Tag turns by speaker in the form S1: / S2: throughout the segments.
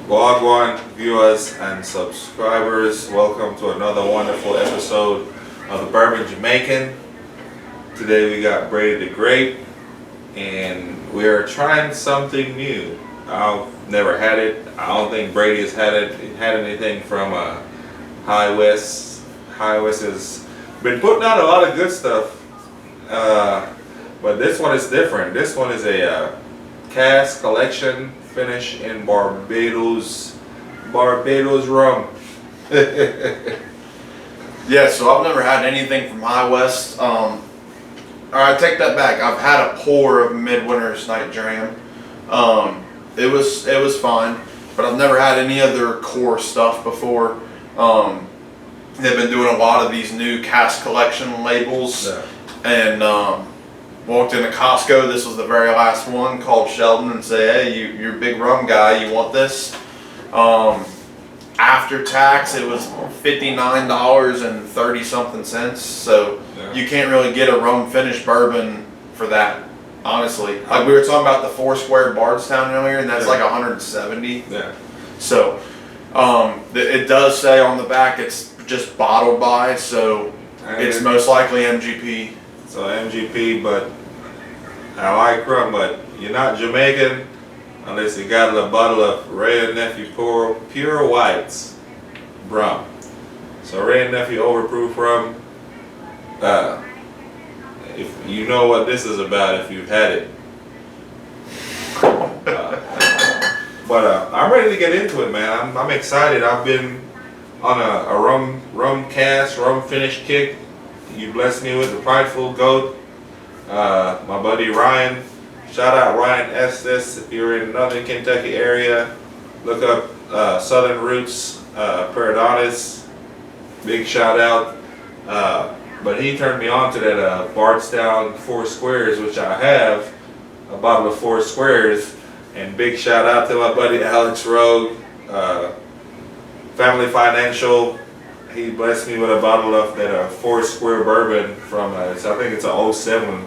S1: Wagwan viewers and subscribers, welcome to another wonderful episode of the Bourbon Jamaican. Today we got Brady the Grape, and we're trying something new. I've never had it. I don't think Brady has had anything from High West. High West has been putting out a lot of good stuff, but this one is different. This one is a cask collection finish in Barbados rum.
S2: Yeah, so I've never had anything from High West. Or I take that back. I've had a pour of Midwinter's Night Dram. It was fine, but I've never had any other core stuff before. They've been doing a lot of these new cask collection labels,
S1: Yeah.
S2: and walked into Costco. This was the very last one. Called Sheldon and say, "Hey, you're a big rum guy. You want this?" After tax, it was $59.30 something cents. So
S1: Yeah.
S2: you can't really get a rum finished bourbon for that, honestly. Like we were talking about the Four Square Bardstown earlier, and that's
S1: Yeah.
S2: like 170.
S1: Yeah.
S2: So it does say on the back it's just bottled by, so
S1: And
S2: it's most likely MGP.
S1: So MGP, but I like rum, but you're not Jamaican unless you got a bottle of Ray and Nephew pure whites rum. So Ray and Nephew overproof rum. If you know what this is about, if you've had it. But I'm ready to get into it, man. I'm excited. I've been on a rum cast, rum finish kick. You blessed me with the Prideful Goat. My buddy Ryan, shout out Ryan Estes. If you're in Northern Kentucky area, look up Southern Roots Barbados. Big shout out. But he turned me on to that Bardstown Four Squares, which I have, a bottle of Four Squares. And big shout out to my buddy Alex Rogue, Family Financial. He blessed me with a bottle of that Four Square bourbon from, I think it's a 07.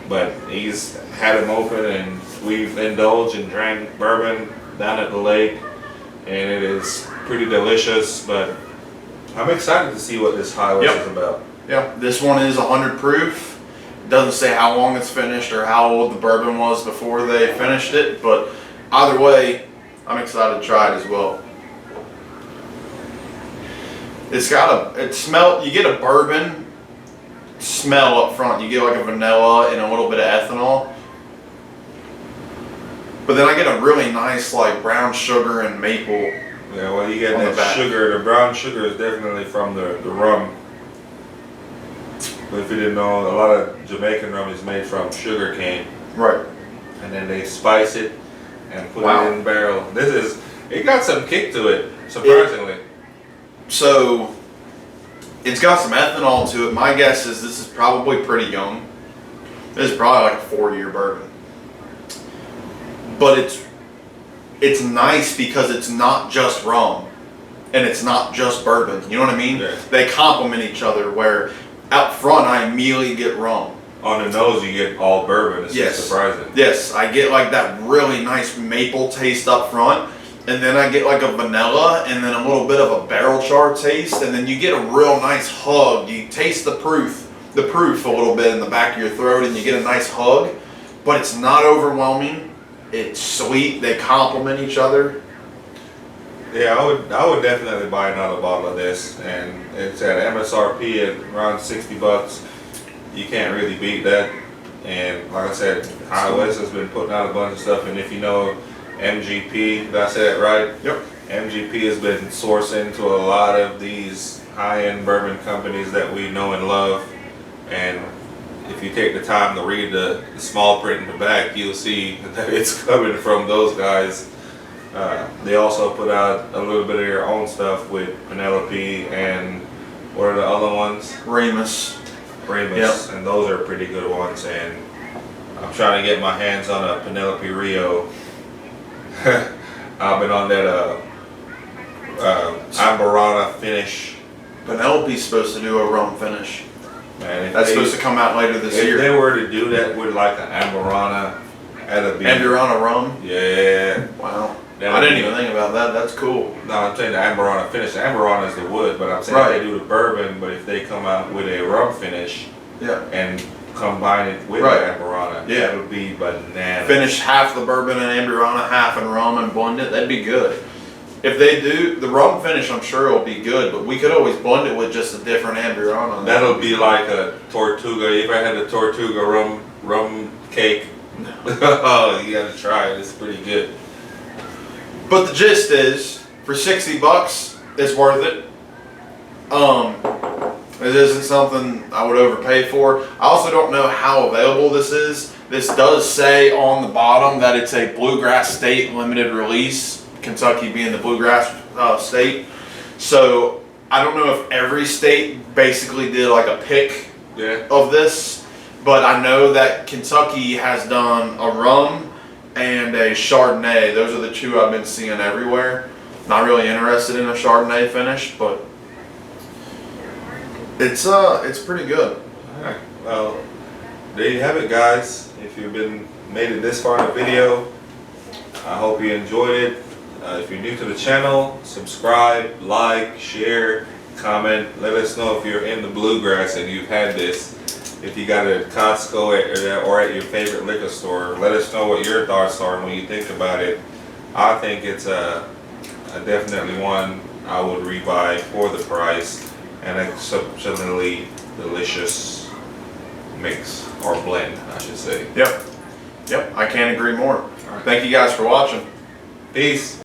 S1: But he's had them open, and we've indulged and drank bourbon down at the lake, and it is pretty delicious. But I'm excited to see what this High West is about.
S2: Yeah, this one is 100 proof. Doesn't say how long it's finished or how old the bourbon was before they finished it, but either way, I'm excited to try it as well. It's got you get a bourbon smell up front. You get like a vanilla and a little bit of ethanol. But then I get a really nice like brown sugar and maple.
S1: Yeah, well, you get
S2: On the
S1: that
S2: back.
S1: sugar. The brown sugar is definitely from the rum. But if you didn't know, a lot of Jamaican rum is made from sugar cane.
S2: Right.
S1: And then they spice it and put
S2: Wow.
S1: it in the barrel. It got some kick to it, surprisingly.
S2: So it's got some ethanol to it. My guess is this is probably pretty young. This is probably like a 4-year bourbon. But it's nice because it's not just rum and it's not just bourbon. You know what I mean?
S1: Yeah.
S2: They complement each other, where out front I immediately get rum.
S1: On the nose, you get all bourbon. It's just surprising.
S2: Yes, I get like that really nice maple taste up front, and then I get like a vanilla, and then a little bit of a barrel char taste, and then you get a real nice hug. You taste the proof a little bit in the back of your throat, and you get a nice hug, but it's not overwhelming. It's sweet. They complement each other.
S1: Yeah, I would definitely buy another bottle of this, and it's at MSRP at around $60. You can't really beat that. And like I said, High West has been putting out a bunch of stuff, and if you know MGP, did I say that right?
S2: Yep.
S1: MGP has been sourcing to a lot of these high-end bourbon companies that we know and love. And if you take the time to read the small print in the back, you'll see that it's coming from those guys. They also put out a little bit of their own stuff with Penelope and what are the other ones?
S2: Remus.
S1: Yep. And those are pretty good ones. And I'm trying to get my hands on a Penelope Rio. I've been on that Ambarana finish.
S2: Penelope's supposed to do a rum finish.
S1: Man,
S2: That's supposed to come out later this
S1: if
S2: year.
S1: they were to do that with like an Ambarana at a beer.
S2: And you're on a rum?
S1: Yeah.
S2: Wow. I didn't even think about that. That's cool.
S1: No, I'm saying the Amberana finish. The Amberana is the wood, but I'm saying
S2: Right.
S1: they do the bourbon, but if they come out with a rum finish
S2: Yeah.
S1: and combine it with
S2: Right.
S1: the Amberana,
S2: Yeah.
S1: that would be bananas.
S2: Finish half the bourbon and Amberana, half in rum, and blend it. That'd be good. If they do the rum finish, I'm sure it'll be good. But we could always blend it with just a different Amberana.
S1: That'll be like a Tortuga. You ever had a Tortuga rum cake? Oh, you gotta try it. It's pretty good.
S2: But the gist is, for $60, it's worth it. It isn't something I would overpay for. I also don't know how available this is. This does say on the bottom that it's a Bluegrass State limited release, Kentucky being the Bluegrass state. So I don't know if every state basically did like a pick
S1: Yeah.
S2: of this, but I know that Kentucky has done a rum and a Chardonnay. Those are the two I've been seeing everywhere. Not really interested in a Chardonnay finish, but it's pretty good.
S1: Alright, well, there you have it, guys. If you've made it this far in the video, I hope you enjoyed it. If you're new to the channel, subscribe, like, share, comment. Let us know if you're in the bluegrass and you've had this. If you got it at Costco or at your favorite liquor store, let us know what your thoughts are when you think about it. I think it's a definitely one I would rebuy for the price, and exceptionally delicious mix or blend, I should say.
S2: Yep, I can't agree more. Thank you guys for watching.
S1: Peace.